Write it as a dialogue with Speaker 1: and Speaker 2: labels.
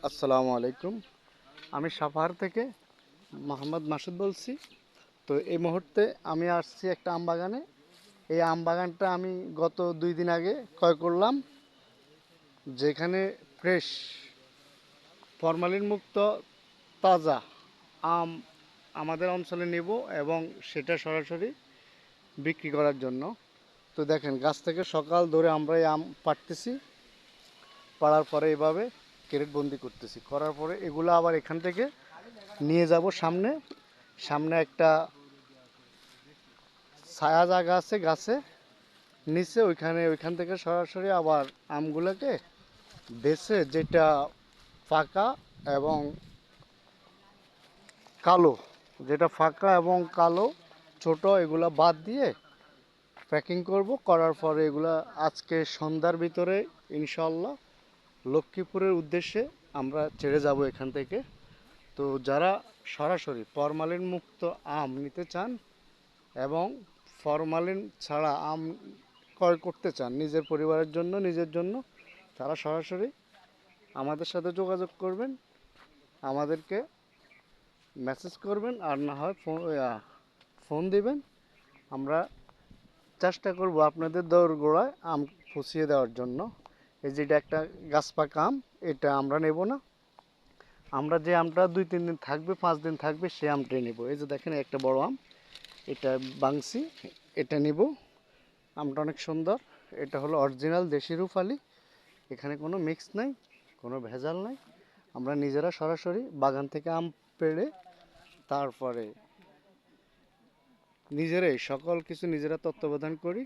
Speaker 1: আসসালামু আলাইকুম। আমি সাভার থেকে মোহাম্মদ মাসুদ বলছি। তো এই মুহূর্তে আমি আসছি একটা আম বাগানে। এই আম বাগানটা আমি গত 2 দিন আগে ক্রয় করলাম, যেখানে ফ্রেশ ফরমালিন মুক্ত তাজা আম আমাদের অঞ্চলে নেব এবং সেটা সরাসরি বিক্রি করার জন্য। তো দেখেন, গাছ থেকে সকাল ধরে আমরা এই আম পাড়তেছি, পাড়ার পরে এভাবে ক্যারেট বন্দি করতেছি, করার পরে এগুলো আবার এখান থেকে নিয়ে যাব সামনে। সামনে একটা ছায়া জায়গা আছে গাছে নিচে, ওইখান থেকে সরাসরি আবার আমগুলোকে বেছে, যেটা ফাঁকা এবং কালো, ছোট, এগুলা বাদ দিয়ে প্যাকিং করব। করার পরে এগুলা আজকে সন্ধ্যার ভিতরে ইনশাল্লাহ লক্ষ্মীপুরের উদ্দেশ্যে আমরা ছেড়ে যাব এখান থেকে। তো যারা সরাসরি ফরমালিন মুক্ত আম নিতে চান এবং ফরমালিন ছাড়া আম ক্রয় করতে চান নিজের পরিবারের জন্য, নিজের জন্য, তারা সরাসরি আমাদের সাথে যোগাযোগ করবেন, আমাদেরকে মেসেজ করবেন, আর না হয় ফোন দিবেন। আমরা চেষ্টা করব আপনাদের দোরগোড়ায় আম পৌঁছিয়ে দেওয়ার জন্য। এই যেটা একটা গাছ পাকা আম, এটা আমরা নেব না। আমরা যে আমটা 2-3 দিন থাকবে, 5 দিন থাকবে, সে আমটাই নেব। এই যে দেখেন, একটা বড় আম, এটা বাংসি, এটা নিব। আমটা অনেক সুন্দর। এটা হলো অরিজিনাল দেশি রূপালি। এখানে কোনো মিক্স নাই, কোনো ভেজাল নাই। আমরা নিজেরা সরাসরি বাগান থেকে আম পেড়ে তারপরে নিজেরাই সকল কিছু নিজেরা তত্ত্বাবধান করি।